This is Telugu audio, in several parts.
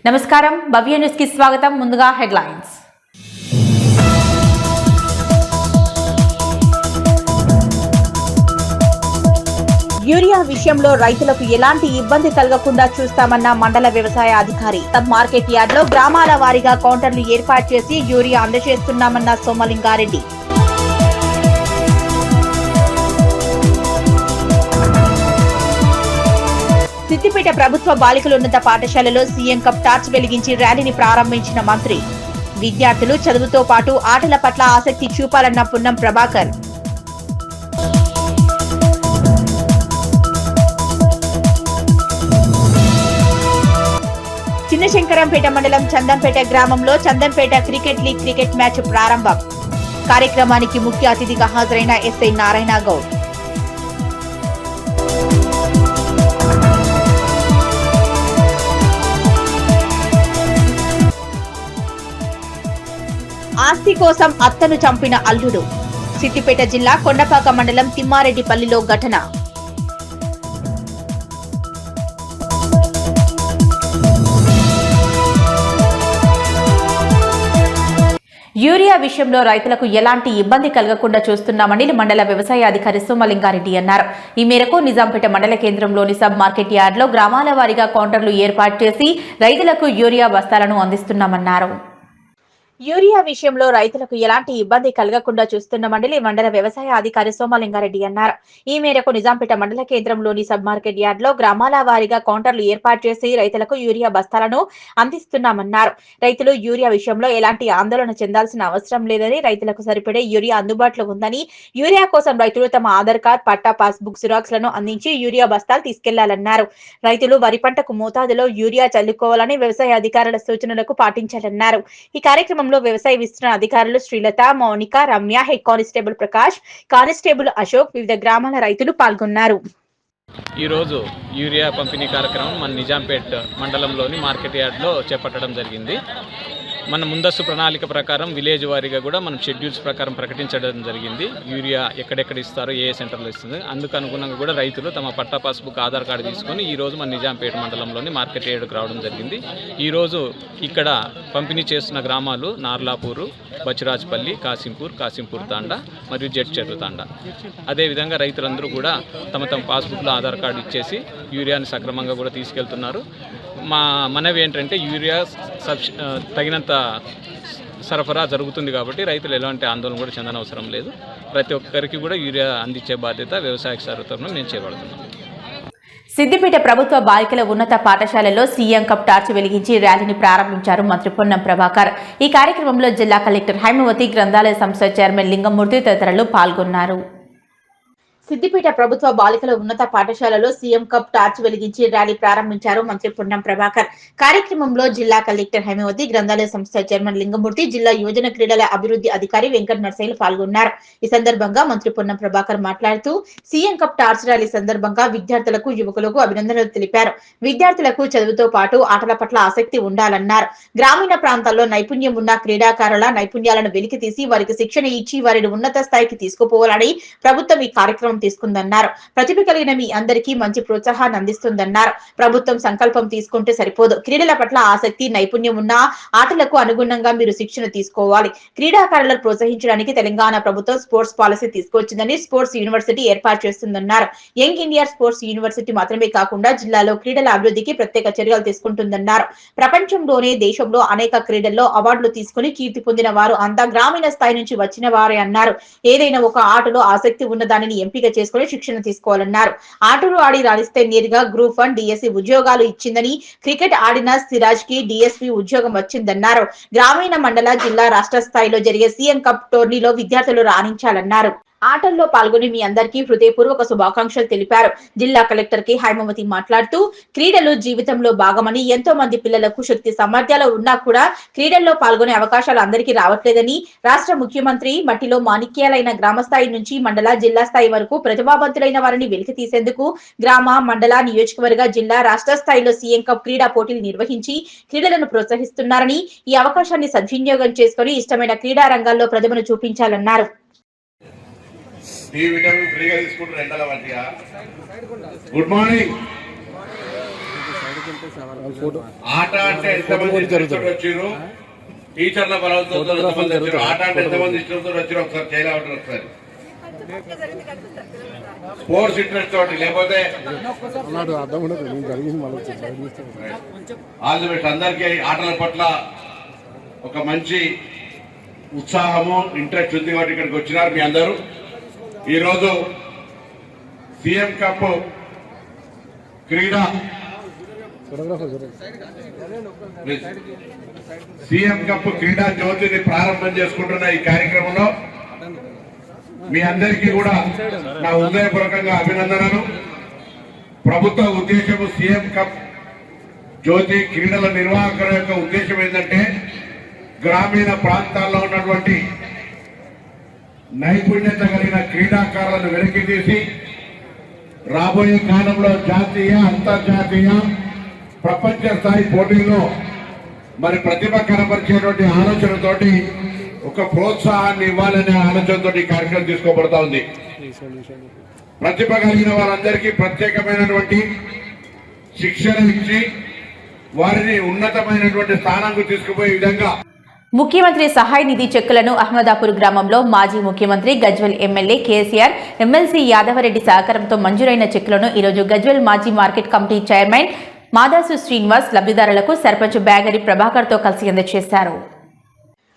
నమస్కారం భవ్య న్యూస్ కి స్వాగతం. ముందుగా హెడ్లైన్స్. యూరియా విషయంలో రైతులకు ఎలాంటి ఇబ్బంది కలగకుండా చూస్తామన్న మండల వ్యవసాయ అధికారి. సబ్ మార్కెట్ యార్డ్ లో గ్రామాల వారీగా కౌంటర్లు ఏర్పాటు చేసి యూరియా అందజేస్తున్నామన్న సోమలింగారెడ్డి. సిద్దిపేట ప్రభుత్వ బాలికలున్నత పాఠశాలలో సీఎం కప్ టార్చ్ వెలిగించి ర్యాలీని ప్రారంభించిన మంత్రి. విద్యార్థులు చదువుతో పాటు ఆటల పట్ల ఆసక్తి చూపాలన్న పున్నం ప్రభాకర్. చిన్నశంకరంపేట మండలం చందంపేట గ్రామంలో Chandampet cricket league cricket match ప్రారంభం. కార్యక్రమానికి ముఖ్య అతిథిగా హాజరైన ఎస్ఐ నారాయణ గౌడ్. ఆస్తి కోసం అత్తను చంపిన అల్లుడు. సిద్దిపేట జిల్లా కొండపాక మండలం తిమ్మారెడ్డిపల్లిలో ఘటన. యూరియా విషయంలో రైతులకు ఎలాంటి ఇబ్బంది కలగకుండా చూస్తున్నామని మండల వ్యవసాయ అధికారి సోమలింగారెడ్డి అన్నారు. ఈ మేరకు నిజాంపేట మండల కేంద్రంలోని సబ్ మార్కెట్ యార్డ్ లో గ్రామాల వారీగా కౌంటర్లు ఏర్పాటు చేసి రైతులకు యూరియా బస్తాలను అందిస్తున్నామన్నారు. యూరియా విషయంలో రైతులకు ఎలాంటి ఇబ్బంది కలగకుండా చూస్తున్నామని మండల వ్యవసాయ అధికారి సోమలింగారెడ్డి అన్నారు. ఈ మేరకు నిజాంపేట మండల కేంద్రంలోని సబ్ మార్కెట్ యార్డ్ లో గ్రామాల వారీగా కౌంటర్లు ఏర్పాటు చేసి రైతులకు యూరియా బస్తాలను అందిస్తున్నామన్నారు. రైతులు యూరియా విషయంలో ఎలాంటి ఆందోళన చెందాల్సిన అవసరం లేదని, రైతులకు సరిపడే యూరియా అందుబాటులో ఉందని, యూరియా కోసం రైతులు తమ ఆధార్ కార్డ్, పట్టా, పాస్బుక్ జిరాక్స్ లను అందించి యూరియా బస్తాలు తీసుకెళ్లాలన్నారు. రైతులు వరి పంటకు మోతాదులో యూరియా చల్లుకోవాలని వ్యవసాయ అధికారుల సూచనలకు పాటించాలన్నారు. ఈ కార్యక్రమం వ్యవసాయ విస్తరణ అధికారులు Srilatha, Mounika, Ramya, head constable Prakash, constable Ashok, వివిధ గ్రామాల రైతులు పాల్గొన్నారు. ఈరోజు యూరియా పంపిణీ కార్యక్రమం మన నిజాంపేట్ మండలంలోని మార్కెట్ యార్డ్లో చేపట్టడం జరిగింది. మన ముందస్తు ప్రణాళిక ప్రకారం విలేజ్ వారీగా కూడా మనం షెడ్యూల్స్ ప్రకారం ప్రకటించడం జరిగింది. యూరియా ఎక్కడెక్కడ ఇస్తారో, ఏ సెంటర్లో ఇస్తుంది, అందుకు అనుగుణంగా కూడా రైతులు తమ పట్టా, పాస్బుక్, ఆధార్ కార్డు తీసుకొని ఈరోజు మన నిజాంపేట మండలంలోని మార్కెట్ యార్డ్కు రావడం జరిగింది. ఈరోజు ఇక్కడ పంపిణీ చేస్తున్న గ్రామాలు నార్లాపూరు, బచిరాజ్పల్లి, కాసింపూర్ తాండా మరియు జడ్చెర్రు తాండా. అదేవిధంగా రైతులందరూ కూడా తమ పాస్బుక్లో ఆధార్ కార్డు ఇచ్చేసి యూరియాని సక్రమంగా కూడా తీసుకెళ్తున్నారు. మా మనవి ఏంటంటే యూరియా తగినంత సరఫరా జరుగుతుంది కాబట్టి రైతులు ఎలాంటి ఆందోళన కూడా చెందనవసరం లేదు. ప్రతి ఒక్కరికి కూడా యూరియా అందించే బాధ్యత వ్యవసాయ శాఖ తరఫున మేము చేపడుతున్నాం. సిద్దిపేట ప్రభుత్వ బాలికల ఉన్నత పాఠశాలలో సీఎం కప్ టార్చ్ వెలిగించి ర్యాలీని ప్రారంభించారు మంత్రి పొన్నం ప్రభాకర్. ఈ కార్యక్రమంలో జిల్లా కలెక్టర్ హైమవతి, గ్రంథాలయ సంస్థ చైర్మన్ లింగమూర్తి తదితరులు పాల్గొన్నారు. సిద్దిపేట ప్రభుత్వ బాలికల ఉన్నత పాఠశాలలో సీఎం కప్ టార్చ్ వెలిగించి ర్యాలీ ప్రారంభించారు మంత్రి పొన్నం ప్రభాకర్. కార్యక్రమంలో జిల్లా కలెక్టర్ హైమవతి, గ్రంథాలయ సంస్థ చైర్మన్ లింగమూర్తి, జిల్లా యువజన క్రీడల అభివృద్ధి అధికారి వెంకట నర్సయ్యలు పాల్గొన్నారు. ఈ సందర్భంగా మంత్రి పొన్నం ప్రభాకర్ మాట్లాడుతూ సీఎం కప్ టార్చ్ ర్యాలీ సందర్భంగా విద్యార్థులకు, యువకులకు అభినందనలు తెలిపారు. విద్యార్థులకు చదువుతో పాటు ఆటల పట్ల ఆసక్తి ఉండాలన్నారు. గ్రామీణ ప్రాంతాల్లో నైపుణ్యం ఉన్న క్రీడాకారుల నైపుణ్యాలను వెలికితీసి వారికి శిక్షణ ఇచ్చి వారిని ఉన్నత స్థాయికి తీసుకుపోవాలని ప్రభుత్వం ఈ కార్యక్రమం తీసుకుందన్నారు. ప్రతిభ కలిగిన మీ అందరికీ మంచి ప్రోత్సాహాన్ని అందిస్తుందన్నారు. ప్రభుత్వం సంకల్పం తీసుకుంటే సరిపోదు. క్రీడల పట్ల ఆసక్తి, నైపుణ్యం ఉన్న ఆటలకు అనుగుణంగా మీరు శిక్షణ తీసుకోవాలి. క్రీడాకారులను ప్రోత్సహించడానికి తెలంగాణ ప్రభుత్వం స్పోర్ట్స్ పాలసీ తీసుకొచ్చిందని, స్పోర్ట్స్ యూనివర్సిటీ ఏర్పాటు చేస్తుందన్నారు. యంగ్ ఇండియా స్పోర్ట్స్ యూనివర్సిటీ మాత్రమే కాకుండా జిల్లాలో క్రీడల అభివృద్ధికి ప్రత్యేక చర్యలు తీసుకుంటుందన్నారు. ప్రపంచంలోనే, దేశంలో అనేక క్రీడల్లో అవార్డులు తీసుకుని కీర్తి పొందిన వారు అంతా గ్రామీణ స్థాయి నుంచి వచ్చిన వారే అన్నారు. ఏదైనా ఒక ఆటలో ఆసక్తి ఉన్న దానిని ఎంపిక చేసుకుని శిక్షణ తీసుకోవాలన్నారు. ఆటలు ఆడి రాణిస్తే నేరుగా గ్రూప్ 1 డిఎస్సి ఉద్యోగాలు ఇచ్చిందని, క్రికెట్ ఆడిన సిరాజ్ కి డిఎస్పీ ఉద్యోగం వచ్చిందన్నారు. గ్రామీణ, మండల, జిల్లా, రాష్ట్ర స్థాయిలో జరిగే సీఎం కప్ టోర్నీలో విద్యార్థులు రాణించాలన్నారు. ఆటల్లో పాల్గొని మీ అందరికీ హృదయపూర్వక శుభాకాంక్షలు తెలిపారు. జిల్లా కలెక్టర్ కె హైమవతి మాట్లాడుతూ క్రీడలు జీవితంలో భాగమని, ఎంతో మంది పిల్లలకు శక్తి సామర్థ్యాలు ఉన్నా కూడా క్రీడల్లో పాల్గొనే అవకాశాలు అందరికీ రావట్లేదని, రాష్ట్ర ముఖ్యమంత్రి మట్టిలో మాణిక్యాలైన గ్రామ స్థాయి నుంచి మండల, జిల్లా స్థాయి వరకు ప్రతిభావంతులైన వారిని వెలికి తీసేందుకు గ్రామ, మండల, నియోజకవర్గ, జిల్లా, రాష్ట్ర స్థాయిలో సీఎం కప్ క్రీడా పోటీలు నిర్వహించి క్రీడలను ప్రోత్సహిస్తున్నారని, ఈ అవకాశాన్ని సద్వినియోగం చేసుకుని ఇష్టమైన క్రీడా రంగాల్లో ప్రతిభను చూపించాలన్నారు. डी विटामिन फ्री తీసుకుంటారు ఎండల వాటిగా గుడ్ మార్నింగ్ ఆట అంటే ఎంతమంది ఇష్టంతో వచ్చారు, టీచర్ల బలంతో ఎంతమంది వచ్చారు, ఆట అంటే ఎంతమంది ఇష్టంతో వచ్చారు ఒకసారి చేయలేమంటారు. ఒకసారి స్పోర్ట్స్ ఇంట్రెస్ట్ తోటి, లేకపోతే ఆల్ ది బెస్ట్. అందరికీ ఆటల పట్ల ఒక మంచి ఉత్సాహము ఇంట్రెస్ట్ ఉంది కాబట్టి ఇక్కడికి వచ్చినారు మీ అందరూ. ఈరోజు సీఎం కప్ క్రీడా సీఎం కప్ క్రీడా జ్యోతిని ప్రారంభం చేసుకుంటున్న ఈ కార్యక్రమంలో మీ అందరికీ కూడా నా హృదయపూర్వకంగా అభినందనలు. ప్రభుత్వ ఉద్దేశము సీఎం కప్ జ్యోతి క్రీడల నిర్వాహకుల యొక్క ఉద్దేశం ఏంటంటే గ్రామీణ ప్రాంతాల్లో ఉన్నటువంటి నైపుణ్యత కలిగిన క్రీడాకారులను వెనక్కి తీసి రాబోయే కాలంలో జాతీయ అంతర్జాతీయ ప్రపంచ స్థాయి పోటీల్లో మరి ప్రతిభ కనపరిచేటువంటి ఆలోచనతోటి ఒక ప్రోత్సాహాన్ని ఇవ్వాలనే ఆలోచనతో ఈ కార్యక్రమం తీసుకోబడతా ఉంది. ప్రతిభ కలిగిన వారందరికీ ప్రత్యేకమైనటువంటి శిక్షణ ఇచ్చి వారిని ఉన్నతమైనటువంటి స్థానానికి తీసుకుపోయే విధంగా ముఖ్యమంత్రి సహాయ నిధి చెక్కులను అహ్మదాపూర్ గ్రామంలో మాజీ ముఖ్యమంత్రి గజ్వెల్ ఎమ్మెల్యే కేసీఆర్, ఎమ్మెల్సీ యాదవరెడ్డి సహకారంతో మంజూరైన చెక్కులను ఈరోజు గజ్వెల్ మాజీ market committee chairman Madasu Srinivas లబ్ధిదారులకు సర్పంచ్ బ్యాగరి ప్రభాకర్తో కలిసి అందజేశారు.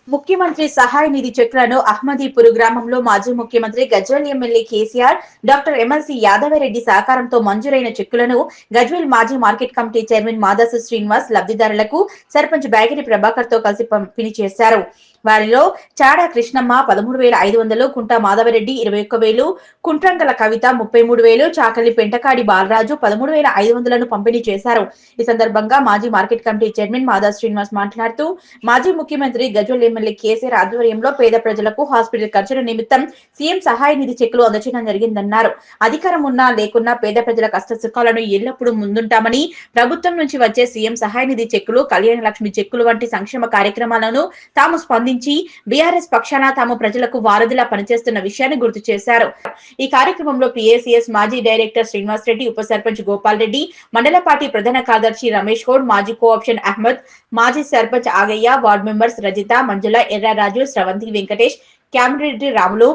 ముఖ్యమంత్రి సహాయ నిధి చెక్కులను అహ్మదీపూర్ గ్రామంలో మాజీ ముఖ్యమంత్రి Gajwel MLA KCR, doctor MLC Yadava Reddy సహకారంతో మంజూరైన చెక్కులను గజ్వెల్ మాజీ market committee chairman Madasu Srinivas లబ్ధిదారులకు సర్పంచ్ బ్యాగరి ప్రభాకర్ తో కలిసి పంపిణీ చేశారు. వారిలో చాడా కృష్ణమ్మ 13,500, కుంట మాధవరెడ్డి 21,000, కుంట్రంగల కవిత 33,000, చాకలి పెంటకాడి బాలరాజు 13,500లను పంపిణీ చేశారు. ఈ సందర్భంగా మాజీ మార్కెట్ కమిటీ చైర్మన్ మాదా శ్రీనివాస్ మాట్లాడుతూ మాజీ ముఖ్యమంత్రి గజ్వెల్ ఎమ్మెల్యే కేసీఆర్ ఆధ్వర్యంలో పేద ప్రజలకు హాస్పిటల్ ఖర్చుల నిమిత్తం సీఎం సహాయ నిధి చెక్కులు అందజేయడం జరిగిందన్నారు. అధికారం ఉన్నా లేకున్నా పేద ప్రజల కష్ట సుఖాలను ఎల్లప్పుడూ ముందుంటామని, ప్రభుత్వం నుంచి వచ్చే సీఎం సహాయ నిధి చెక్కులు, కళ్యాణ లక్ష్మి చెక్కులు వంటి సంక్షేమ కార్యక్రమాలను తాము స్పందించి బీఆర్ఎస్ పక్షాన తాము ప్రజలకు వారధిలా పనిచేస్తున్న విషయాన్ని గుర్తు చేశారు. ఈ కార్యక్రమంలో పిఏసీఎస్ మాజీ డైరెక్టర్ శ్రీనివాస్ రెడ్డి, ఉప సర్పంచ్ గోపాల్ రెడ్డి, మండల పార్టీ ప్రధాన కార్యదర్శి రమేష్ గౌడ్, మాజీ కోఆప్షన్ అహ్మద్, మాజీ సర్పంచ్ ఆగయ్య, వార్డు మెంబర్స్ రజిత, మంజుల, ఎర్రరాజు, స్రవంతి వెంకటేష్, క్యామిరెడ్డి రాములు,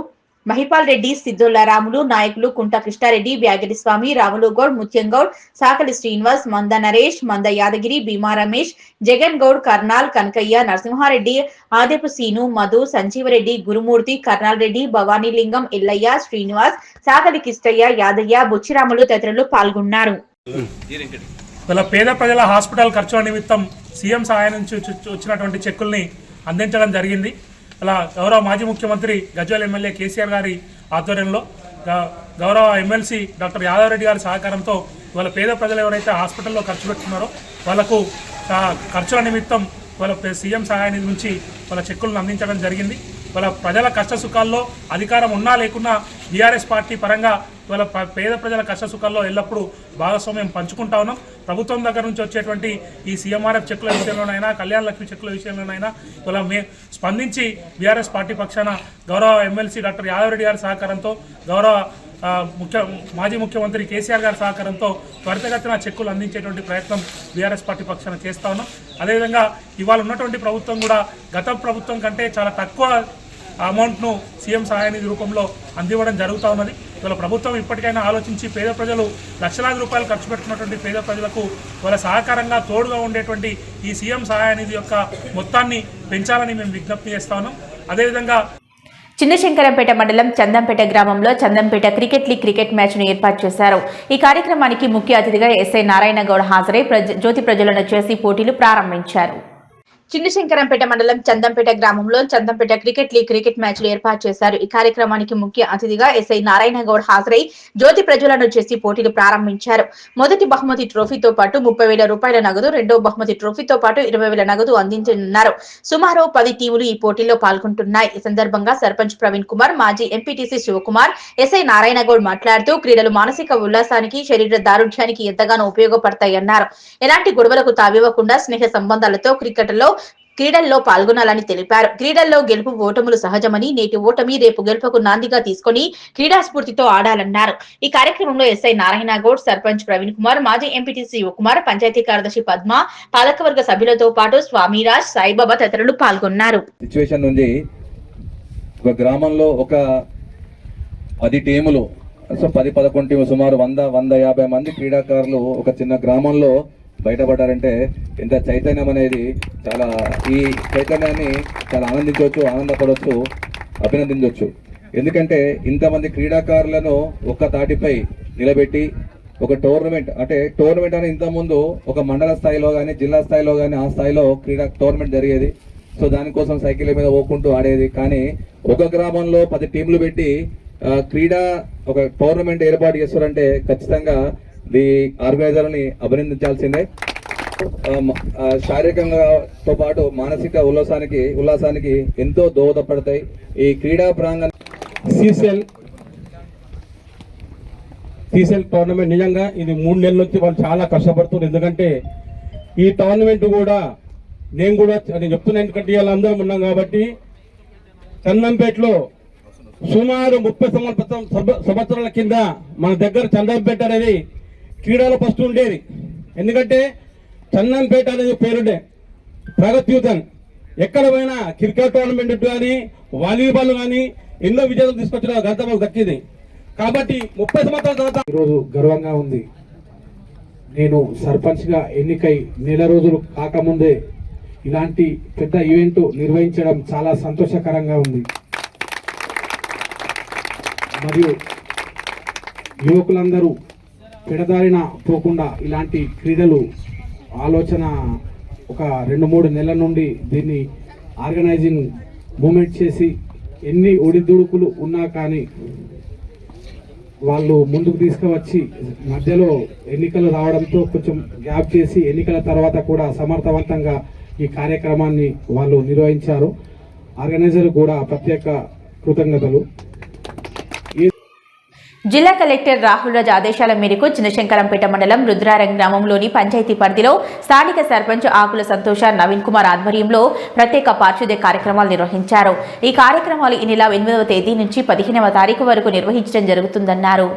మహిపాల్ రెడ్డి, సిద్ధుల్లా రాములు, నాయకులు కుంట కృష్ణారెడ్డి, బ్యాగరి స్వామి, రాములు గౌడ్, ముత్యం గౌడ్, సాకలి శ్రీనివాస్, మంద నరేష్, మంద యాదగిరి, భీమా రమేష్, జగన్ గౌడ్, కర్నాల్, కనకయ్య, నరసింహారెడ్డి, ఆదేపు సీను, మధు, సంజీవరెడ్డి, గురుమూర్తి, కర్నాల్ రెడ్డి, భవానీలింగం, ఎల్లయ్య, శ్రీనివాస్, సాకలి కిష్టయ్య, యాదయ్య, బుచ్చిరాములు తదితరులు పాల్గొన్నారు. పేద ప్రజల హాస్పిటల్ ఖర్చుల నిమిత్తం సీఎం సహాయం నుంచి వచ్చినటువంటి చెక్కుల్ని అందించడం జరిగింది. అలా గౌరవ మాజీ ముఖ్యమంత్రి గజ్వెల్ ఎమ్మెల్యే కేసీఆర్ గారి ఆధ్వర్యంలో గౌరవ ఎమ్మెల్సీ డాక్టర్ యాదవరెడ్డి గారి సహకారంతో వాళ్ళ పేద ప్రజలు ఎవరైతే హాస్పిటల్లో ఖర్చు పెట్టుకున్నారో వాళ్ళకు ఖర్చుల నిమిత్తం వాళ్ళ సీఎం సహాయ నిధి నుంచి వాళ్ళ చెక్కులను అందించడం జరిగింది. వాళ్ళ ప్రజల కష్ట సుఖాల్లో అధికారం ఉన్నా లేకున్నా బీఆర్ఎస్ పార్టీ పరంగా వాళ్ళ పేద ప్రజల కష్ట సుఖాల్లో ఎల్లప్పుడూ భాగస్వామ్యం పంచుకుంటా ఉన్నాం. ప్రభుత్వం దగ్గర నుంచి వచ్చేటువంటి ఈ సీఎంఆర్ఎఫ్ చెక్కుల విషయంలోనైనా, కళ్యాణ లక్ష్మి చెక్కుల విషయంలోనైనా వాళ్ళ స్పందించి బీఆర్ఎస్ పార్టీ పక్షాన గౌరవ ఎమ్మెల్సీ డాక్టర్ యాదవరెడ్డి గారి సహకారంతో, గౌరవ మాజీ ముఖ్యమంత్రి కేసీఆర్ గారి సహకారంతో త్వరితగతిన చెక్కులు అందించేటువంటి ప్రయత్నం బీఆర్ఎస్ పార్టీ పక్షాన చేస్తా ఉన్నాం. అదేవిధంగా ఇవాళ ఉన్నటువంటి ప్రభుత్వం కూడా గత ప్రభుత్వం కంటే చాలా తక్కువ అమౌంట్ను సీఎం సహాయ నిధి రూపంలో అందివ్వడం జరుగుతూ ఉన్నది. ఇవాళ ప్రభుత్వం ఇప్పటికైనా ఆలోచించి పేద ప్రజలు లక్షలాది రూపాయలు ఖర్చు పెట్టుకున్నటువంటి పేద ప్రజలకు వాళ్ళ సహకారంగా తోడుగా ఉండేటువంటి ఈ సీఎం సహాయ నిధి యొక్క మొత్తాన్ని పెంచాలని మేము విజ్ఞప్తి చేస్తా ఉన్నాం. అదేవిధంగా చిన్నశంకరంపేట మండలం చందంపేట గ్రామంలో Chandampet cricket league cricket match ను ఏర్పాటు చేశారు. ఈ కార్యక్రమానికి ముఖ్య అతిథిగా ఎస్ఐ నారాయణ గౌడ్ హాజరై జ్యోతి ప్రజ్వలన చేసి పోటీలు ప్రారంభించారు. చిన్నశంకరంపేట మండలం చందంపేట గ్రామంలో Chandampet cricket league cricket match లు ఏర్పాటు చేశారు. ఈ కార్యక్రమానికి ముఖ్య అతిథిగా ఎస్ఐ నారాయణ గౌడ్ హాజరై జ్యోతి ప్రజ్వలన చేసి పోటీలు ప్రారంభించారు. మొదటి బహుమతి ట్రోఫీతో పాటు 30,000 రూపాయల నగదు, రెండవ బహుమతి ట్రోఫీతో పాటు 20,000 నగదు అందించనున్నారు. సుమారు 10 టీములు ఈ పోటీలో పాల్గొంటున్నాయి. ఈ సందర్భంగా సర్పంచ్ ప్రవీణ్ కుమార్, మాజీ ఎంపీటీసీ శివకుమార్, ఎస్ఐ నారాయణ గౌడ్ మాట్లాడుతూ క్రీడలు మానసిక ఉల్లాసానికి, శరీర దారుఢ్యానికి ఎంతగానో ఉపయోగపడతాయన్నారు. ఎలాంటి గొడవలకు తావివ్వకుండా స్నేహ సంబంధాలతో క్రికెట్లో క్రీడల్లో పాల్గొనాలని తెలిపారు. క్రీడల్లో గెలుపు ఓటములు సహజమని, నేటి ఓటమి రేపు గెలుపుకు నాందిగా తీసుకుని క్రీడా స్ఫూర్తితో ఆడాలన్నారు. ఈ కార్యక్రమంలో ఎస్ఐ నారాయణ గౌడ్, సర్పంచ్ ప్రవీణ్ కుమార్, మాజీ ఎంపీటీసీ శివకుమార్, పంచాయతీ కార్యదర్శి పద్మ, పాలకవర్గ సభ్యులతో పాటు స్వామిరాజ్, సాయిబాబా తదితరులు పాల్గొన్నారు. సిచ్యువేషన్ నుండి ఒక గ్రామంలో ఒక 10 టీములు, సో 10-11 టీములు, సుమారు 100-150 మంది క్రీడాకారులు ఒక చిన్న గ్రామంలో బయటపడ్డారంటే ఇంత చైతన్యం అనేది చాలా, ఈ చైతన్యాన్ని చాలా ఆనందపడవచ్చు, అభినందించవచ్చు. ఎందుకంటే ఇంతమంది క్రీడాకారులను ఒక్క తాటిపై నిలబెట్టి ఒక టోర్నమెంట్ అని ఇంతకుముందు ఒక మండల స్థాయిలో కానీ, జిల్లా స్థాయిలో కానీ, ఆ స్థాయిలో క్రీడా టోర్నమెంట్ జరిగేది. సో దానికోసం సైకిల్ మీద పోకుంటూ ఆడేది. కానీ ఒక గ్రామంలో 10 టీంలు పెట్టి క్రీడా ఒక టోర్నమెంట్ ఏర్పాటు చేస్తారంటే ఖచ్చితంగా ఈ ఆర్గనైజర్ని అభినందించాల్సిందే. శారీరకంగాతో పాటు మానసిక ఉల్లాసానికి ఎంతో దోహదపడతాయి ఈ క్రీడా ప్రాంగణ. సిసిఎల్ టోర్నమెంట్ నిజంగా ఇది 3 నెలల నుంచి వాళ్ళు చాలా కష్టపడుతున్నారు. ఎందుకంటే ఈ టోర్నమెంట్ కూడా నేను చెప్తున్నా, ఎందుకంటే ఇవాళ అందరం ఉన్నాం కాబట్టి. చందంపేటలో సుమారు 30 సంవత్సరాల కింద మన దగ్గర చందంపేట అనేది క్రీడలో ఫస్ట్ ఉండేది. ఎందుకంటే చందంపేట అనేది పేరుండే ప్రగతియుతం. ఎక్కడ పోయినా క్రికెట్ టోర్నమెంట్ కానీ, వాలీబాల్ కానీ ఎన్నో విజయాలు తీసుకొచ్చిన ఘనత మాకు దక్కింది. కాబట్టి 30 సంవత్సరాల తర్వాత ఈరోజు గర్వంగా ఉంది. నేను సర్పంచ్గా ఎన్నికై నెల రోజులు కాకముందే ఇలాంటి పెద్ద ఈవెంట్ నిర్వహించడం చాలా సంతోషకరంగా ఉంది. మరియు యువకులందరూ పెడదారిన పోకుండా ఇలాంటి క్రీడలు ఆలోచన ఒక 2-3 నెలల నుండి దీన్ని ఆర్గనైజింగ్ మూమెంట్ చేసి ఎన్ని ఒడిదుడుకులు ఉన్నా కానీ వాళ్ళు ముందుకు తీసుకువచ్చి మధ్యలో ఎన్నికలు రావడంతో కొంచెం గ్యాప్ చేసి ఎన్నికల తర్వాత కూడా సమర్థవంతంగా ఈ కార్యక్రమాన్ని వాళ్ళు నిర్వహించారు. ఆర్గనైజర్ కూడా ప్రత్యేక కృతజ్ఞతలు. జిల్లా కలెక్టర్ రాహుల్ రాజ్ ఆదేశాల మేరకు చిన్నశంకరంపేట మండలం రుద్రారం గ్రామంలోని పంచాయతీ పరిధిలో స్థానిక సర్పంచ్ ఆకుల సంతోష నవీన్ కుమార్ ఆధ్వర్యంలో ప్రత్యేక పారిశుద్ధ్య కార్యక్రమాలు నిర్వహించారు. ఈ కార్యక్రమాలు ఈ నెల 8వ తేదీ నుంచి 15వ తారీఖు వరకు నిర్వహించడం జరుగుతుందన్నారు.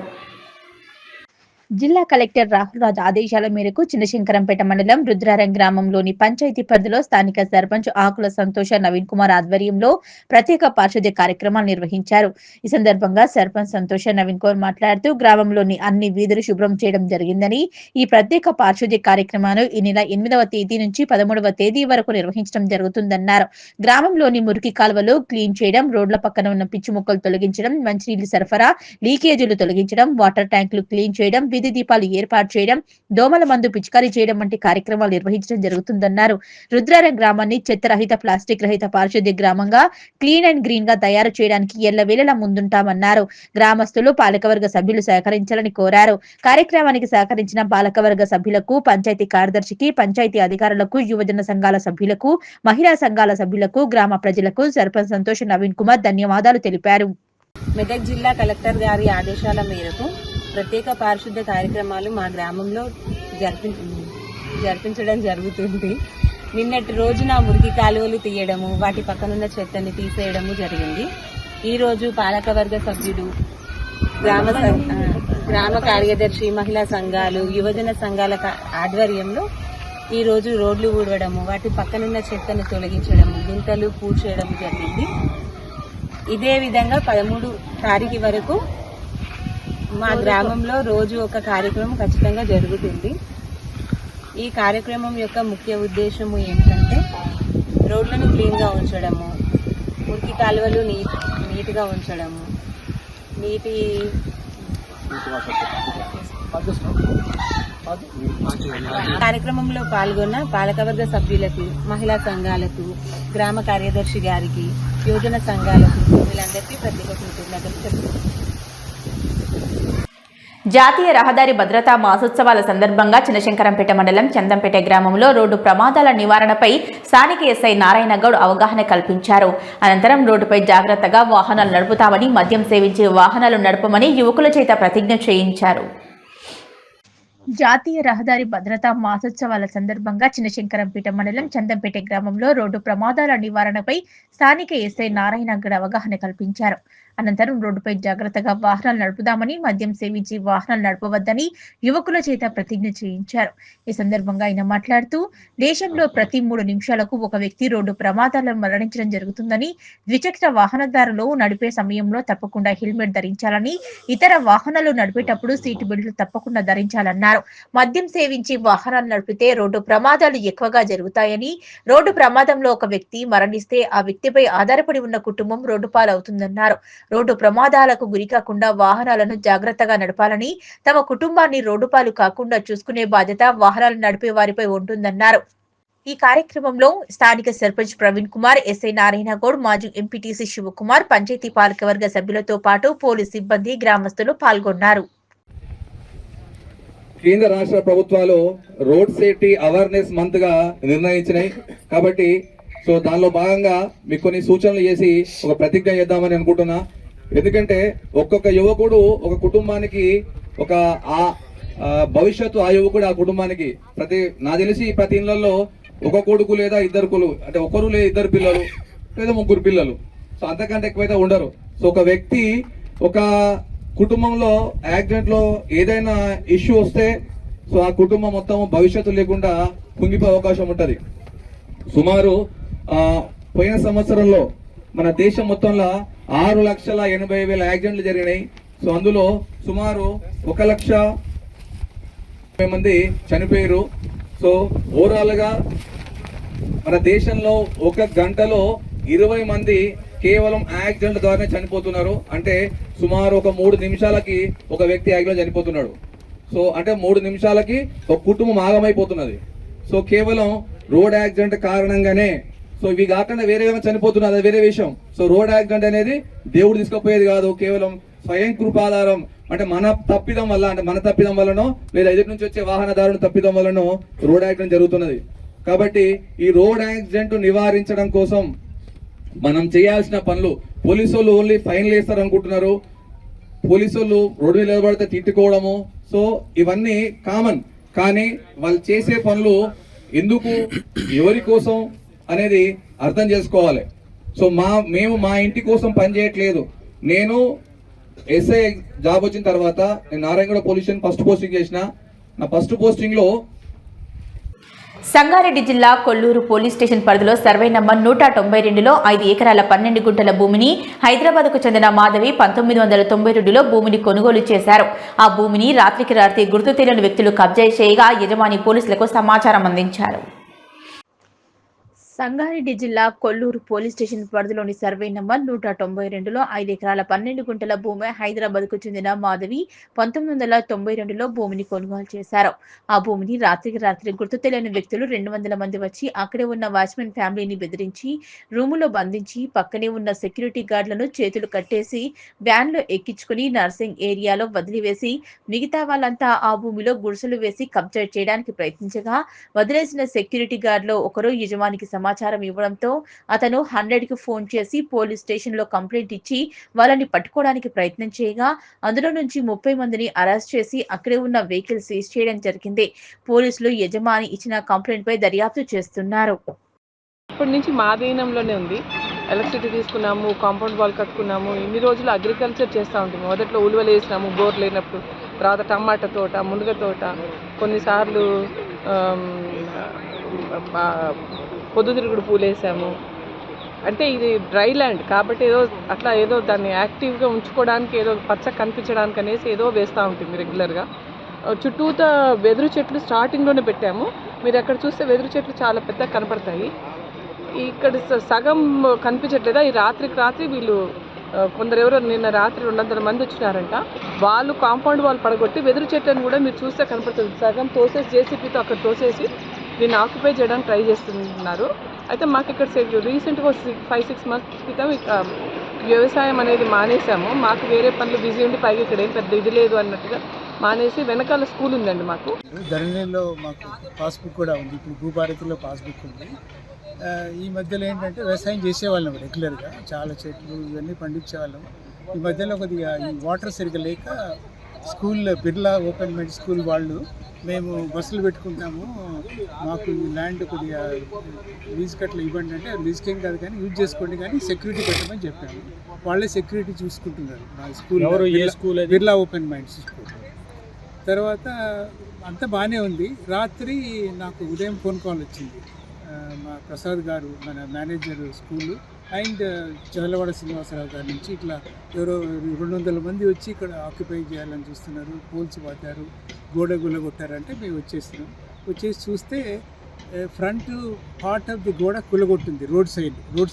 జిల్లా కలెక్టర్ రాహుల్ రాజ్ ఆదేశాల మేరకు చిన్నశంకరంపేట మండలం రుద్రారం గ్రామంలోని పంచాయతీ పరిధిలో స్థానిక సర్పంచ్ ఆకుల సంతోష నవీన్ కుమార్ ఆధ్వర్యంలో ప్రత్యేక పారిశుద్ధ్య కార్యక్రమాలు నిర్వహించారు. ఈ సందర్భంగా సర్పంచ్ సంతోష నవీన్ కుమార్ మాట్లాడుతూ గ్రామంలోని అన్ని వీధులు శుభ్రం చేయడం జరిగిందని, ఈ ప్రత్యేక పారిశుద్ధ్య కార్యక్రమాలు ఈ నెల 8వ తేదీ నుంచి 13వ తేదీ వరకు నిర్వహించడం జరుగుతుందన్నారు. గ్రామంలోని మురికి కాలువలు క్లీన్ చేయడం, రోడ్ల పక్కన ఉన్న పిచ్చి మొక్కలు తొలగించడం, మంచినీళ్లు సరఫరా లీకేజీలు తొలగించడం, వాటర్ ట్యాంకులు క్లీన్ చేయడం, వీధి దీపాలు ఏర్పాటు చేయడం, దోమల మందు పిచికారీ చేయడం వంటి కార్యక్రమాలు నిర్వహించడం జరుగుతుందన్నారు. రుద్రారం గ్రామాన్ని చెత్తరహిత, ప్లాస్టిక్ రహిత పారిశుద్ధ్య గ్రామంగా క్లీన్ అండ్ గ్రీన్ గా తయారు చేయడానికి ఎల్లవేళలా ముందుంటామన్నారు. గ్రామస్తులు, పాలకవర్గ సభ్యులు సహకరించాలని కోరారు. కార్యక్రమానికి సహకరించిన పాలకవర్గ సభ్యులకు, పంచాయతీ కార్యదర్శికి, పంచాయతీ అధికారులకు, యువజన సంఘాల సభ్యులకు, మహిళా సంఘాల సభ్యులకు, గ్రామ ప్రజలకు సర్పంచ్ సంతోష్ నవీన్ కుమార్ ధన్యవాదాలు తెలిపారు. మెదక్ జిల్లా కలెక్టర్ గారి ఆదేశాల మేరకు ప్రత్యేక పారిశుద్ధ్య కార్యక్రమాలు మా గ్రామంలో జరిపించడం జరుగుతుంది. నిన్నటి రోజున మురికి కాలువలు తీయడము, వాటి పక్కనున్న చెత్తని తీసేయడము జరిగింది. ఈ రోజు పాలకవర్గ సభ్యులు, గ్రామ కార్యదర్శి, మహిళా సంఘాలు, యువజన సంఘాల ఆధ్వర్యంలో ఈ రోజు రోడ్లు ఊడవడము, వాటి పక్కనున్న చెత్తను తొలగించడము, గుంతలు పూడ్చేయడం జరిగింది. ఇదే విధంగా 13 తారీఖు వరకు మా గ్రామంలో రోజు ఒక కార్యక్రమం ఖచ్చితంగా జరుగుతుంది. ఈ కార్యక్రమం యొక్క ముఖ్య ఉద్దేశము ఏంటంటే రోడ్లను క్లీన్గా ఉంచడము, మురికి కాలువలు నీట్గా ఉంచడము, కార్యక్రమంలో పాల్గొన్న పాలకవర్గ సభ్యులకు, మహిళా సంఘాలకు, గ్రామ కార్యదర్శి గారికి, యువజన సంఘాలకు వీళ్ళందరికీ ప్రత్యేక కృతజ్ఞతలు తెలుపుతున్నాను. జాతీయ రహదారి భద్రతా మాసోత్సవాల సందర్భంగా చిన్నశంకరంపేట మండలం చందంపేట గ్రామంలో రోడ్డు ప్రమాదాల నివారణపై స్థానిక ఎస్ఐ నారాయణ గౌడ్ అవగాహన కల్పించారు. అనంతరం రోడ్డుపై జాగ్రత్తగా వాహనాలు నడుపుతామని, మద్యం సేవించి వాహనాలు నడపమని యువకుల చేత ప్రతిజ్ఞ చేయించారు. జాతీయ రహదారి భద్రతా మాసోత్సవాల సందర్భంగా చిన్నశంకరంపేట మండలం చందంపేట గ్రామంలో రోడ్డు ప్రమాదాల నివారణపై స్థానిక ఎస్ఐ నారాయణ అవగాహన కల్పించారు. అనంతరం రోడ్డుపై జాగ్రత్తగా వాహనాలు నడుపుదామని, మద్యం సేవించి వాహనాలు నడపవద్దని యువకుల చేత ప్రతిజ్ఞ చేయించారు. ఈ సందర్భంగా ఆయన మాట్లాడుతూ, దేశంలో ప్రతి 3 నిమిషాలకు ఒక వ్యక్తి రోడ్డు ప్రమాదాల్లో మరణించడం జరుగుతుందని, ద్విచక్ర వాహనదారులు నడిపే సమయంలో తప్పకుండా హెల్మెట్ ధరించాలని, ఇతర వాహనాలు నడిపేటప్పుడు సీటు బెల్ట్లు తప్పకుండా ధరించాలన్నారు. మద్యం సేవించి వాహనాలు నడిపితే రోడ్డు ప్రమాదాలు ఎక్కువగా జరుగుతాయని, రోడ్డు ప్రమాదంలో ఒక వ్యక్తి మరణిస్తే ఆ వ్యక్తిపై ఆధారపడి ఉన్న కుటుంబం రోడ్డు పాలవుతుందన్నారు. రోడ్డు ప్రమాదాలకు గురికాకుండా వాహనాలను జాగ్రత్తగా నడపాలని, తమ కుటుంబాన్ని రోడ్డు పాలు కాకుండా చూసుకునే బాధ్యత వాహనాలు నడిపే వారిపై ఉంటుందన్నారు. ఈ కార్యక్రమంలో స్థానిక సర్పంచ్ ప్రవీణ్ కుమార్, ఎస్ఐ నారాయణ గౌడ్, మాజీ ఎంపీటీసీ శివకుమార్, పంచాయతీ పాలకవర్గ సభ్యులతో పాటు పోలీస్ సిబ్బంది, గ్రామస్తులు పాల్గొన్నారు. కేంద్ర రాష్ట్ర ప్రభుత్వాలు రోడ్ సేఫ్టీ అవేర్నెస్ మంత్ గా నిర్ణయించినాయి కాబట్టి సో దానిలో భాగంగా మీకు కొన్ని సూచనలు చేసి ఒక ప్రతిజ్ఞ చేద్దామని అనుకుంటున్నా. ఎందుకంటే ఒక్కొక్క యువకుడు ఒక కుటుంబానికి ఒక భవిష్యత్తు, ఆ యువకుడు ఆ కుటుంబానికి నాకు తెలిసి ప్రతి ఇళ్లలో ఒక కొడుకు లేదా ఇద్దరు అంటే ఒకరు లేదా ఇద్దరు పిల్లలు లేదా 3 పిల్లలు, సో అంతకంటే ఎక్కువైతే ఉండరు. సో ఒక వ్యక్తి ఒక కుటుంబంలో యాక్సిడెంట్ లో ఏదైనా ఇష్యూ వస్తే సో ఆ కుటుంబం మొత్తం భవిష్యత్తు లేకుండా కుంగిపోయే అవకాశం ఉంటది. సుమారు పోయిన సంవత్సరంలో మన దేశం మొత్తంలో 6,80,000 యాక్సిడెంట్లు జరిగినాయి. సో అందులో సుమారు 1,00,000 మంది చనిపోయారు. సో ఓవరాల్ గా మన దేశంలో ఒక గంటలో 20 మంది కేవలం యాక్సిడెంట్ ద్వారానే చనిపోతున్నారు. అంటే సుమారు ఒక 3 నిమిషాలకి ఒక వ్యక్తి యాక్సిడెంట్ చనిపోతున్నాడు. సో అంటే 3 నిమిషాలకి ఒక కుటుంబం ఆగమైపోతున్నది. సో కేవలం రోడ్ యాక్సిడెంట్ కారణంగానే, సో ఇవి కాకుండా వేరే ఏమైనా చనిపోతున్నారు, అది వేరే విషయం. సో రోడ్ యాక్సిడెంట్ అనేది దేవుడు తీసుకుపోయేది కాదు, కేవలం స్వయం కృపాధారం. అంటే మన తప్పిదం వల్లనో లేదా ఎదుటి నుంచి వచ్చే వాహనదారుని తప్పిదం వల్లనో రోడ్ యాక్సిడెంట్ జరుగుతున్నది. కాబట్టి ఈ రోడ్ యాక్సిడెంట్ నివారించడం కోసం మనం చేయాల్సిన పనులు, పోలీసు వాళ్ళు ఓన్లీ ఫైన్లు వేస్తారు అనుకుంటున్నారు. పోలీసు వాళ్ళు రోడ్డు మీద నిలబడితే తిట్టుకోవడము, సో ఇవన్నీ కామన్. కానీ వాళ్ళు చేసే పనులు ఎందుకు, ఎవరి కోసం అనేది అర్థం చేసుకోవాలి. సో మేము మా ఇంటి కోసం పని చేయట్లేదు. నేను ఎస్ఐ జాబ్ వచ్చిన తర్వాత నేను Narayanaguda police station first posting చేసిన. నా ఫస్ట్ పోస్టింగ్ లో సంగారెడ్డి జిల్లా కొల్లూరు పోలీస్ స్టేషన్ పరిధిలో సర్వే నంబర్ 192లో 5 ఎకరాల 12 గుంటల భూమిని హైదరాబాద్కు చెందిన మాధవి 1992లో భూమిని కొనుగోలు చేశారు. ఆ భూమిని రాత్రికి రాత్రి గుర్తు తెలియని వ్యక్తులు కబ్జా చేయగా యజమాని పోలీసులకు సమాచారం అందించారు. సంగారెడ్డి జిల్లా కొల్లూరు పోలీస్ స్టేషన్ పరిధిలోని సర్వే నంబర్ 192లో 5 ఎకరాల 12 గుంటల భూమి హైదరాబాద్కు చెందిన మాధవి 1992లో భూమిని కొనుగోలు చేశారు. ఆ భూమిని రాత్రికి రాత్రి గుర్తు తెలియని వ్యక్తులు 200 మంది వచ్చి అక్కడే ఉన్న వాచ్మెన్ ఫ్యామిలీని బెదిరించి రూములో బంధించి పక్కనే ఉన్న సెక్యూరిటీ గార్డులను చేతులు కట్టేసి వ్యాన్లో ఎక్కించుకుని నర్సింగ్ ఏరియాలో వదిలివేసి మిగతా వాళ్ళంతా ఆ భూమిలో గుడిసెలు వేసి కబ్జా చేయడానికి ప్రయత్నించగా వదిలేసిన సెక్యూరిటీ గార్డులో ఒకరు యజమానికి సమాచారం ఇవ్వడంతో అతను 100కి ఫోన్ చేసి పోలీస్ స్టేషన్ లో కంప్లైంట్ ఇచ్చి వాళ్ళని పట్టుకోవడానికి ప్రయత్నం చేయగా అందులో నుంచి 30 మందిని అరెస్ట్ చేసి అక్కడే ఉన్న వెహికల్ సీజ్ చేయడం జరిగింది. పోలీసులు యజమాని ఇచ్చిన కంప్లైంట్ పై దర్యాప్తు చేస్తున్నారు. ఇప్పటి నుంచి మా అధీనంలోనే ఉంది. ఎలక్ట్రిసిటీ తీసుకున్నాము, కాంపౌండ్ వాల్ కట్టుకున్నాము. ఇన్ని రోజులు అగ్రికల్చర్ చేస్తూ ఉంటాము. మొదట్లో ఉలువలు వేసినాము బోర్ లేనప్పుడు, తర్వాత టమాటా తోట, మునగ తోట, కొన్నిసార్లు పొద్దుతిరుగుడు పూలు వేసాము. అంటే ఇది డ్రై ల్యాండ్ కాబట్టి ఏదో దాన్ని యాక్టివ్గా ఉంచుకోవడానికి, ఏదో పచ్చ కనిపించడానికి అనేసి ఏదో వేస్తూ ఉంటుంది రెగ్యులర్గా. చుట్టూతా వెదురు చెట్లు స్టార్టింగ్లోనే పెట్టాము. మీరు అక్కడ చూస్తే వెదురు చెట్లు చాలా పెద్దగా కనపడతాయి. ఇక్కడ సగం కనిపించట్లేదా? ఈ రాత్రికి రాత్రి వీళ్ళు కొందరెవరో నిన్న రాత్రి 200 మంది వచ్చినారంట. వాళ్ళు కాంపౌండ్ వాళ్ళు పడగొట్టి వెదురు చెట్లను కూడా మీరు చూస్తే కనపడుతుంది, సగం తోసేసి జేసీపీతో అక్కడ తోసేసి దీన్ని ఆక్యుపై చేయడానికి ట్రై చేస్తున్నారు. అయితే మాకు ఇక్కడ రీసెంట్గా 5-6 మంత్స్ క్రితం వ్యవసాయం అనేది మానేసాము. మాకు వేరే పనులు బిజీ ఉండి పైగా ఇక్కడ ఏం పెద్ద ఇది లేదు అన్నట్టుగా మానేసి వెనకాల స్కూల్ ఉందండి మాకు. ధరణిలో మాకు పాస్బుక్ కూడా ఉంది. ఇప్పుడు భూభారతిలో పాస్బుక్ ఉంది. ఈ మధ్యలో ఏంటంటే వ్యవసాయం చేసేవాళ్ళం రెగ్యులర్గా, చాలా చెట్లు ఇవన్నీ పండించేవాళ్ళం. ఈ మధ్యలో కొద్దిగా ఈ వాటర్ సరిగ్గా లేక school Birla open mid school వాళ్ళు మేము బస్సులు పెట్టుకుంటాము, మాకు ఈ ల్యాండ్ కొద్దిగా లీజ్ కట్ల ఇవ్వండి అంటే లీజ్కేం కాదు కానీ యూజ్ చేసుకోండి కానీ సెక్యూరిటీ పెట్టమని చెప్పాము. వాళ్ళే సెక్యూరిటీ చూసుకుంటున్నారు. మా school Birla open minds school. తర్వాత అంతా బాగానే ఉంది. రాత్రి నాకు ఉదయం ఫోన్ కాల్ వచ్చింది. మా ప్రసాద్ గారు, మన manager school, and Chadalavada Srinivasarao గారి నుంచి ఇట్లా ఎవరో 200 మంది వచ్చి ఇక్కడ ఆక్యుపై చేయాలని చూస్తున్నారు, పోల్స్ పాతారు, గోడ గుల్లగొట్టారంటే మేము వచ్చేస్తున్నాం. వచ్చేసి చూస్తే ఫ్రంట్ పార్ట్ ఆఫ్ ది గోడ కులగొట్టింది రోడ్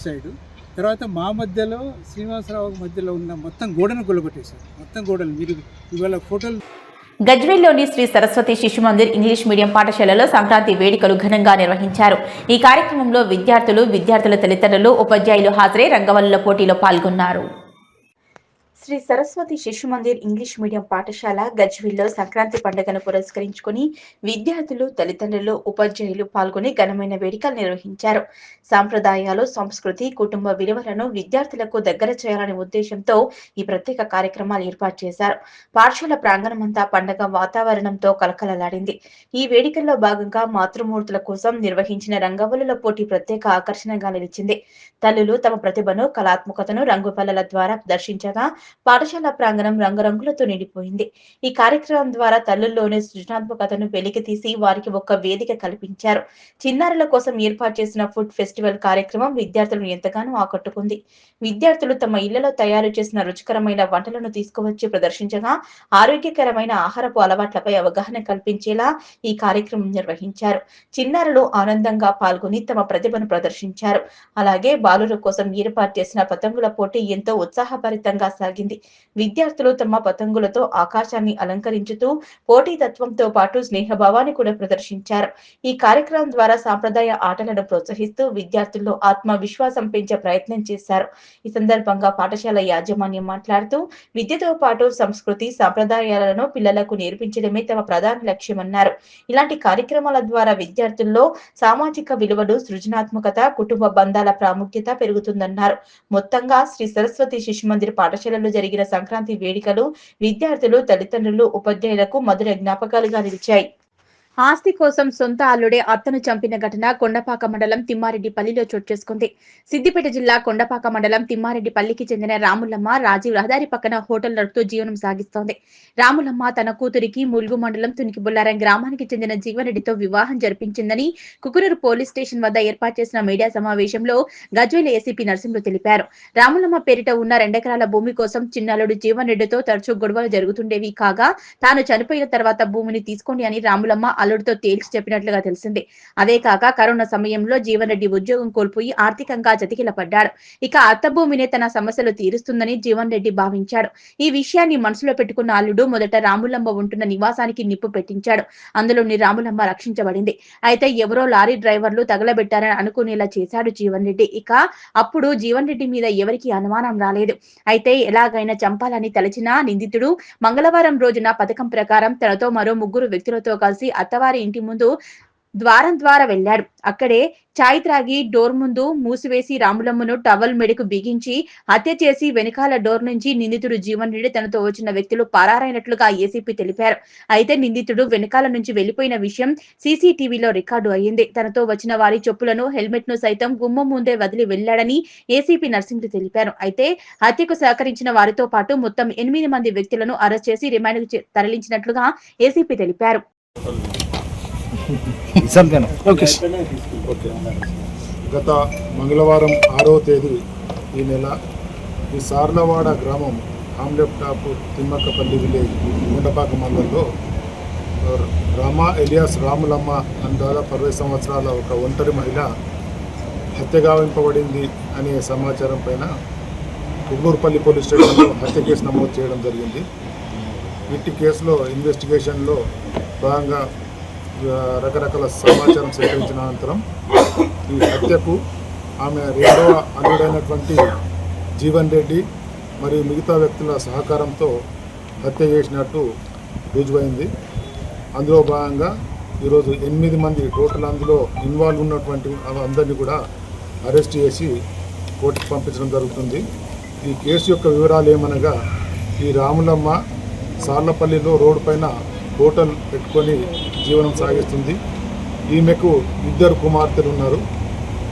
సైడ్. తర్వాత మా మధ్యలో శ్రీనివాసరావు మధ్యలో ఉన్న మొత్తం గోడను కులగొట్టేశారు. మొత్తం గోడలు మీరు ఇవాళ ఫోటోలు. గజ్వేల్లోని శ్రీ సరస్వతి శిశు మందిర్ ఇంగ్లీష్ మీడియం పాఠశాలలో సంక్రాంతి వేడుకలు ఘనంగా నిర్వహించారు. ఈ కార్యక్రమంలో విద్యార్థుల తల్లిదండ్రులు, ఉపాధ్యాయులు హాజరై రంగవల్లుల పోటీలో పాల్గొన్నారు. శ్రీ సరస్వతి శిశు మందిర్ ఇంగ్లీష్ మీడియం పాఠశాల గజ్వేల్లో సంక్రాంతి పండుగను పురస్కరించుకుని విద్యార్థులు, తల్లిదండ్రులు, ఉపాధ్యాయులు పాల్గొని ఘనమైన వేడుకలు నిర్వహించారు. సాంప్రదాయాలు, సంస్కృతి, కుటుంబ విలువలను విద్యార్థులకు దగ్గర చేయాలనే ఉద్దేశంతో ఈ ప్రత్యేక కార్యక్రమాలు ఏర్పాటు చేశారు. పాఠశాల ప్రాంగణమంతా పండుగ వాతావరణంతో కలకలలాడింది. ఈ వేడుకల్లో భాగంగా మాతృమూర్తుల కోసం నిర్వహించిన రంగవల్లుల పోటీ ప్రత్యేక ఆకర్షణగా నిలిచింది. తల్లులు తమ ప్రతిభను, కళాత్మకతను రంగుపల్లల ద్వారా దర్శించగా పాఠశాల ప్రాంగణం రంగురంగులతో నిండిపోయింది. ఈ కార్యక్రమం ద్వారా తల్లుల్లోని సృజనాత్మకతను వెలికితీసి వారికి ఒక వేదిక కల్పించారు. చిన్నారుల కోసం ఏర్పాటు చేసిన ఫుడ్ ఫెస్టివల్ కార్యక్రమం విద్యార్థులను ఎంతగానో ఆకట్టుకుంది. విద్యార్థులు తమ ఇళ్లలో తయారు చేసిన రుచికరమైన వంటలను తీసుకువచ్చి ప్రదర్శించగా ఆరోగ్యకరమైన ఆహారపు అలవాట్లపై అవగాహన కల్పించేలా ఈ కార్యక్రమం నిర్వహించారు. చిన్నారులు ఆనందంగా పాల్గొని తమ ప్రతిభను ప్రదర్శించారు. అలాగే బాలుర కోసం ఏర్పాటు చేసిన పతంగుల పోటీ ఎంతో ఉత్సాహభరితంగా సాగింది. విద్యార్థులు తమ పతంగులతో ఆకాశాన్ని అలంకరించుతూ పోటీతత్వంతో పాటు స్నేహభావాన్ని కూడా ప్రదర్శించారు. ఈ కార్యక్రమం ద్వారా సాంప్రదాయ ఆటలను ప్రోత్సహిస్తూ విద్యార్థుల్లో ఆత్మవిశ్వాసం పెంచే ప్రయత్నం చేశారు. ఈ సందర్భంగా పాఠశాల యాజమాన్యం మాట్లాడుతూ విద్యతో పాటు సంస్కృతి, సాంప్రదాయాలను పిల్లలకు నేర్పించడమే తమ ప్రధాన లక్ష్యమన్నారు. ఇలాంటి కార్యక్రమాల ద్వారా విద్యార్థుల్లో సామాజిక విలువలు, సృజనాత్మకత, కుటుంబ బంధాల ప్రాముఖ్యత పెరుగుతుందన్నారు. మొత్తంగా శ్రీ సరస్వతి శిశు మందిర్ పాఠశాలలో జరిగిన సంక్రాంతి వేడుకలు విద్యార్థులు, తల్లిదండ్రులు, ఉపాధ్యాయులకు మధుర జ్ఞాపకాలుగా నిలిచాయి. ఆస్తి కోసం సొంత అల్లుడే అత్తను చంపిన ఘటన కొండపాక మండలం తిమ్మారెడ్డిపల్లిలో చోటు చేసుకుంది. సిద్దిపేట జిల్లా కొండపాక మండలం తిమ్మారెడ్డిపల్లికి చెందిన రాములమ్మ రాజీవ్ రహదారి పక్కన హోటల్ నడుపుతూ జీవనం సాగిస్తోంది. రాములమ్మ తన కూతురికి ములుగు మండలం తునికిబుల్లారం గ్రామానికి చెందిన జీవన్రెడ్డితో వివాహం జరిపించిందని కుకునూరు పోలీస్ స్టేషన్ వద్ద ఏర్పాటు చేసిన మీడియా సమావేశంలో గజ్వేల్ ఏసీపీ నరసింహులు తెలిపారు. రాములమ్మ పేరిట ఉన్న 2 ఎకరాల భూమి కోసం చిన్నల్లుడు జీవన్రెడ్డితో తరచూ గొడవలు జరుగుతుండేవి. కాగా తాను చనిపోయిన తర్వాత భూమిని తీసుకోండి అని రాములమ్మ అల్లుడితో తేల్చి చెప్పినట్లుగా తెలిసింది. అదే కాక కరోనా సమయంలో జీవన్రెడ్డి ఉద్యోగం కోల్పోయి ఆర్థికంగా చతికిలపడ్డాడు. ఇక అత్త భూమినే తన సమస్యలు తీరుస్తుందని జీవన్రెడ్డి భావించాడు. ఈ విషయాన్ని మనసులో పెట్టుకున్న అల్లుడు మొదట రాములమ్మ ఉంటున్న నివాసానికి నిప్పు పెట్టించాడు. అందులోని రాములమ్మ రక్షించబడింది. అయితే ఎవరో లారీ డ్రైవర్లు తగలబెట్టారని అనుకునేలా చేశాడు జీవన్రెడ్డి. ఇక అప్పుడు జీవన్రెడ్డి మీద ఎవరికి అనుమానం రాలేదు. అయితే ఎలాగైనా చంపాలని తలచిన నిందితుడు మంగళవారం రోజున పథకం ప్రకారం తనతో మరో 3 వ్యక్తులతో కలిసి అత్తవారి ఇంటి ముందు ద్వారం ద్వారా వెళ్లాడు. అక్కడే చాయ్ త్రాగి డోర్ ముందు మూసివేసి రాములమ్మను టవల్ మెడకు బిగించి హత్య చేసి వెనకాల డోర్ నుంచి నిందితుడు జీవన్రెడ్డి తనతో వచ్చిన వ్యక్తులు పరారైనట్లుగా ఏసీపీ తెలిపారు. అయితే నిందితుడు వెనకాల నుంచి వెళ్లిపోయిన విషయం సీసీటీవీలో రికార్డు అయ్యింది. తనతో వచ్చిన వారి చెప్పులను, హెల్మెట్ ను సైతం గుమ్మం ముందే వదిలి వెళ్లాడని ఏసీపీ నరసింహులు తెలిపారు. అయితే హత్యకు సహకరించిన వారితో పాటు మొత్తం 8 మంది వ్యక్తులను అరెస్ట్ చేసి రిమాండ్కు తరలించినట్లుగా ఏసీపీ తెలిపారు. గత మంగళవారం 6వ తేదీ ఈ నెల ఈ సార్లవాడ గ్రామం ఆమ్లెప్టాపు తిమ్మక్కపల్లి విలేజ్ కొండపాక మండలంలో రామా ఎలియాస్ రాములమ్మ అని దాదాపు 60 సంవత్సరాల ఒక ఒంటరి మహిళ హత్య గావింపబడింది అనే సమాచారం పైన కుగ్నూరుపల్లి పోలీస్ స్టేషన్లో హత్య కేసు నమోదు చేయడం జరిగింది. ఇట్టి కేసులో ఇన్వెస్టిగేషన్లో భాగంగా రకరకాల సమాచారం సేకరించిన అనంతరం ఈ హత్యకు ఆమె 2వ అల్లుడైనటువంటి జీవన్రెడ్డి మరియు మిగతా వ్యక్తుల సహకారంతో హత్య చేసినట్టు రుజువైంది. అందులో భాగంగా ఈరోజు 8 మంది టోటల్ అందులో ఇన్వాల్వ్ ఉన్నటువంటి అందరినీ కూడా అరెస్ట్ చేసి కోర్టుకు పంపించడం జరుగుతుంది. ఈ కేసు యొక్క వివరాలు ఏమనగా ఈ రాములమ్మ సార్లపల్లిలో రోడ్డు పైన హోటల్ పెట్టుకొని జీవనం సాగిస్తుంది. ఈమెకు 2 కుమార్తెలు ఉన్నారు.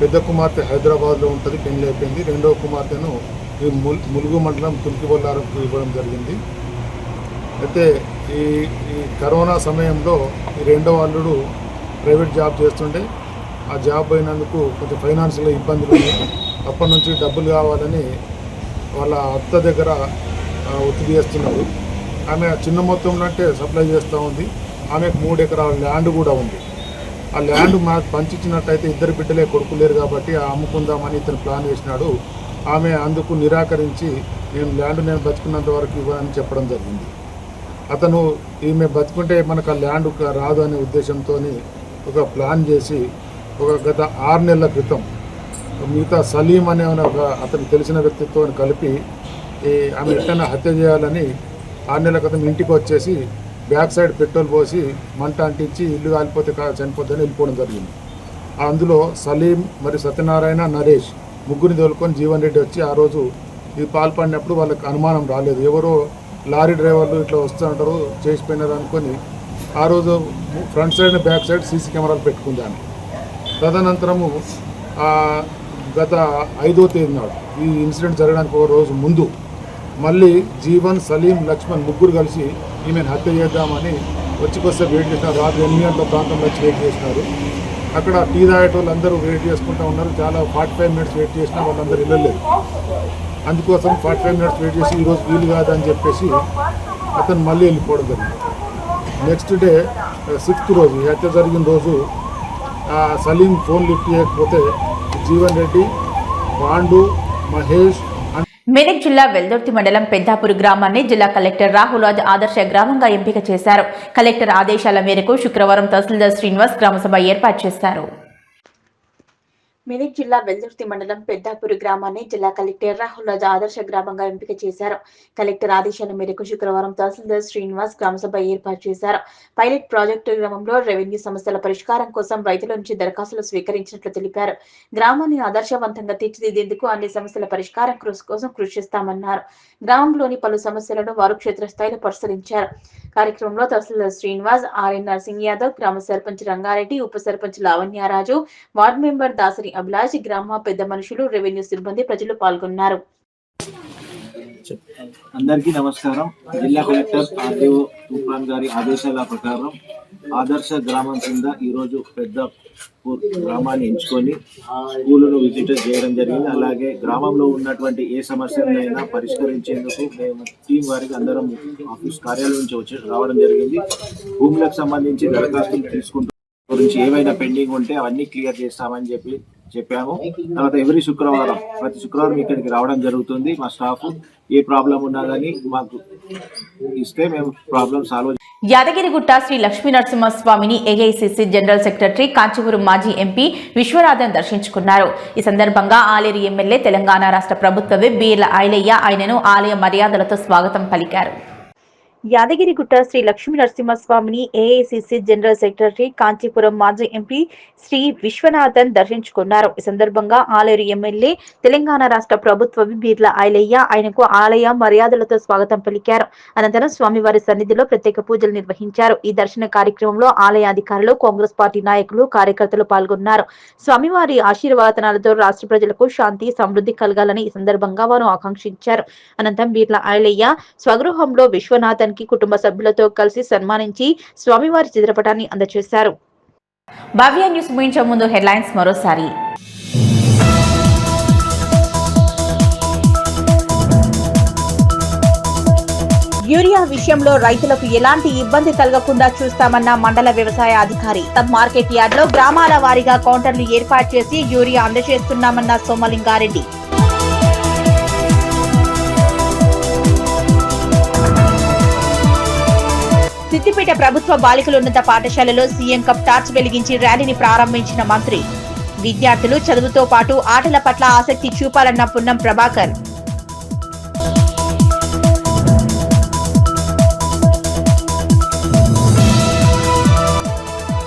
పెద్ద కుమార్తె హైదరాబాద్లో ఉంటుంది, పెళ్లి అయిపోయింది. రెండవ కుమార్తెను ఈ ములుగు మండలం తుర్కిబొల్లారంకు ఇవ్వడం జరిగింది. అయితే ఈ కరోనా సమయంలో ఈ రెండవ అల్లుడు ప్రైవేట్ జాబ్ చేస్తుండే. ఆ జాబ్ అయినందుకు కొంచెం ఫైనాన్షియల్ ఇబ్బందులు ఉన్నాయి. అప్పటి నుంచి డబ్బులు కావాలని వాళ్ళ అత్త దగ్గర ఒత్తిడి చేస్తున్నారు. ఆమె చిన్న మొత్తంలో అంటే సప్లై చేస్తూ ఉంది. ఆమెకు 3 ఎకరాల ల్యాండ్ కూడా ఉంది. ఆ ల్యాండ్ మాకు పంచిచ్చినట్టయితే 2 బిడ్డలే, కొడుకు లేరు కాబట్టి అమ్ముకుందామని ఇతను ప్లాన్ చేసినాడు. ఆమె అందుకు నిరాకరించి నేను బతుకున్నంత వరకు ఇవ్వనని చెప్పడం జరిగింది. అతను ఈమె బతుకుంటే మనకు ఆ ల్యాండ్ రాదు అనే ఉద్దేశంతో ఒక ప్లాన్ చేసి గత 6 నెలల క్రితం మిగతా సలీం అనే అతను తెలిసిన వ్యక్తితో కలిపి ఆమె ఎట్టైనా హత్య చేయాలని 6 నెలల క్రితం ఇంటికి వచ్చేసి బ్యాక్ సైడ్ పెట్రోల్ పోసి మంట అంటించి ఇల్లు కాలిపోతే చనిపోద్దని వెళ్ళిపోవడం జరిగింది. అందులో సలీం మరి సత్యనారాయణ, నరేష్ ముగ్గురిని తోలుకొని జీవన్ రెడ్డి వచ్చి ఆ రోజు ఇది పాల్పడినప్పుడు వాళ్ళకి అనుమానం రాలేదు. ఎవరో లారీ డ్రైవర్లు ఇట్లా వస్తుంటారు చేసిపోయినారు అనుకొని ఆ రోజు front side back side CC కెమెరాలు పెట్టుకుందాను. తదనంతరము గత 5వ తేదీ నాడు ఈ ఇన్సిడెంట్ జరగడానికి ఒక రోజు ముందు మళ్ళీ జీవన్, సలీం, లక్ష్మణ్ ముగ్గురు కలిసి ఈమెను హత్య చేద్దామని వచ్చి వెయిట్ చేసినారు. రాత్రి 8 గంటల ప్రాంతంలో వచ్చి వెయిట్ చేసినారు. అక్కడ టీ తాగేటోళ్ళు అందరూ వెయిట్ చేసుకుంటూ ఉన్నారు. చాలా 45 మినిట్స్ వెయిట్ చేసినా వాళ్ళందరూ వెళ్ళలేదు. అందుకోసం 45 మినిట్స్ వెయిట్ చేసి ఈరోజు వీలు కాదని చెప్పేసి అతను మళ్ళీ వెళ్ళిపోవడం జరిగింది. నెక్స్ట్ డే 6th రోజు ఈ హత్య జరిగిన రోజు సలీం ఫోన్ లిఫ్ట్ చేయకపోతే జీవన్ రెడ్డి, పాండు, మహేష్ మెదక్ జిల్లా వెల్దుర్తి మండలం పెద్దాపూర్ గ్రామాన్ని జిల్లా కలెక్టర్ రాహుల్ రాజ్ ఆదర్శ గ్రామంగా ఎంపిక చేశారు. కలెక్టర్ ఆదేశాల మేరకు శుక్రవారం తహసీల్దార్ శ్రీనివాస్ గ్రామసభ ఏర్పాటు చేశారు. మెదక్ జిల్లా వెల్దుర్తి మండలం పెద్దాపూర్ గ్రామాన్ని జిల్లా కలెక్టర్ రాహుల్ రాజ్ ఆదర్శ గ్రామంగా ఎంపిక చేశారు. కలెక్టర్ ఆదేశాల మేరకు శుక్రవారం తహసీల్దార్ శ్రీనివాస్ గ్రామసభ ఏర్పాటు చేశారు. పైలట్ ప్రాజెక్టు గ్రామంలో రెవెన్యూ సమస్యల పరిష్కారం కోసం రైతుల నుంచి దరఖాస్తులు స్వీకరించినట్లు తెలిపారు. గ్రామాన్ని ఆదర్శవంతంగా తీర్చిదిద్దేందుకు అన్ని సమస్యల పరిష్కారం కోసం కృషి చేస్తామన్నారు. గ్రామంలోని పలు సమస్యలను వారు క్షేత్రస్థాయిలో పరిశీలించారు. కార్యక్రమంలో తహసీల్దార్ శ్రీనివాస్, ఆర్ఎన్ నర్సింగ్ యాదవ్, గ్రామ సర్పంచ్ రంగారెడ్డి, ఉప సర్పంచ్ లావణ్యరాజు, వార్డు మెంబర్ దాసరి అభిలాష్, గ్రామ పెద్ద మనుషులు, రెవెన్యూ సిబ్బంది, ప్రజలు పాల్గొన్నారు. అందరికీ నమస్కారం. జిల్లా కలెక్టర్ ఆర్డీఓ తూఫాన్ గారి ఆదేశాల ప్రకారం ఆదర్శ గ్రామం కింద ఈరోజు పెద్దపూర్ గ్రామాన్ని ఎంచుకొని స్కూలును విజిట్ చేయడం జరిగింది. అలాగే గ్రామంలో ఉన్నటువంటి ఏ సమస్యలైనా పరిష్కరించేందుకు మేము టీం వారికి అందరం ఆఫీస్ కార్యాలయం నుంచి రావడం జరిగింది. భూములకు సంబంధించి దరఖాస్తులు తీసుకుంటూ గురించి ఏమైనా పెండింగ్ ఉంటే అవన్నీ క్లియర్ చేస్తామని చెప్పాము. తర్వాత ప్రతి శుక్రవారం ఇక్కడికి రావడం జరుగుతుంది. మా స్టాఫ్ ఏ ప్రాబ్లం ఉన్నా కానీ మాకు ఇస్తే మేము ప్రాబ్లం సాల్వ్. యాదగిరిగుట్ట శ్రీ లక్ష్మీ నరసింహస్వామిని ఏఐసిసి జనరల్ సెక్రటరీ కాంచీపురం మాజీ ఎంపీ విశ్వనాథన్ దర్శించుకున్నారు. ఈ సందర్భంగా ఆలేరు ఎమ్మెల్యే, తెలంగాణ రాష్ట్ర ప్రభుత్వ విప్ బీర్ల ఐలయ్య ఆయనను ఆలయ మర్యాదలతో స్వాగతం పలికారు. యాదగిరిగుట్ట శ్రీ లక్ష్మీ నరసింహస్వామిని ఏఐసిసి జనరల్ సెక్రటరీ కాంచీపురం మాజీ ఎంపీ శ్రీ విశ్వనాథన్ దర్శించుకున్నారు. ఈ సందర్భంగా ఆలేరు ఎమ్మెల్యే, తెలంగాణ రాష్ట్ర ప్రభుత్వ బీర్ల ఐలయ్య ఆయనకు ఆలయ మర్యాదలతో స్వాగతం పలికారు. అనంతరం స్వామివారి సన్నిధిలో ప్రత్యేక పూజలు నిర్వహించారు. ఈ దర్శన కార్యక్రమంలో ఆలయ అధికారులు, కాంగ్రెస్ పార్టీ నాయకులు, కార్యకర్తలు పాల్గొన్నారు. స్వామివారి ఆశీర్వాదనాలతో రాష్ట్ర ప్రజలకు శాంతి, సమృద్ధి కలగాలని ఈ సందర్భంగా వారు ఆకాంక్షించారు. అనంతరం బీర్ల ఐలయ్య స్వగృహంలో విశ్వనాథన్ కుటుంబ సభ్యులతో కలిసి సన్మానించి స్వామివారి చిత్రపటాన్ని అందజేశారు. భవ్య న్యూస్ ముగించే ముందు హెడ్లైన్స్ మరోసారి. యూరియా విషయంలో రైతులకు ఎలాంటి ఇబ్బంది కలగకుండా చూస్తామన్న మండల వ్యవసాయ అధికారి. సబ్ మార్కెట్ యార్డ్లో గ్రామాల వారీగా కౌంటర్లు ఏర్పాటు చేసి యూరియా అందజేస్తున్నామన్న సోమలింగారెడ్డి. సిద్దిపేట ప్రభుత్వ బాలికలున్నత పాఠశాలలో సీఎం కప్ టార్చ్ వెలిగించి ర్యాలీని ప్రారంభించిన మంత్రి. విద్యార్థులు చదువుతో పాటు ఆటల పట్ల ఆసక్తి చూపాలన్న పున్నం ప్రభాకర్.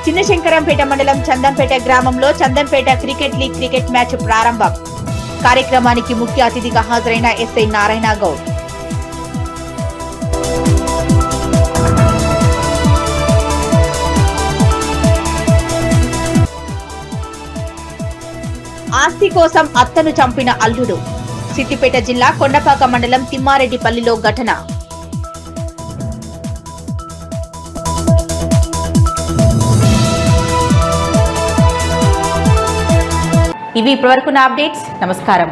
చిన్నశంకరంపేట మండలం చందంపేట గ్రామంలో Chandampet cricket league cricket match ప్రారంభం. కార్యక్రమానికి ముఖ్య అతిథిగా హాజరైన ఎస్ఐ నారాయణ గౌడ్. ఆస్తి కోసం అత్తను చంపిన అల్లుడు. సిద్దిపేట జిల్లా కొండపాక మండలం తిమ్మారెడ్డిపల్లిలో ఘటన. ఇవి ఇప్పటివరకున్న అప్డేట్స్. నమస్కారం.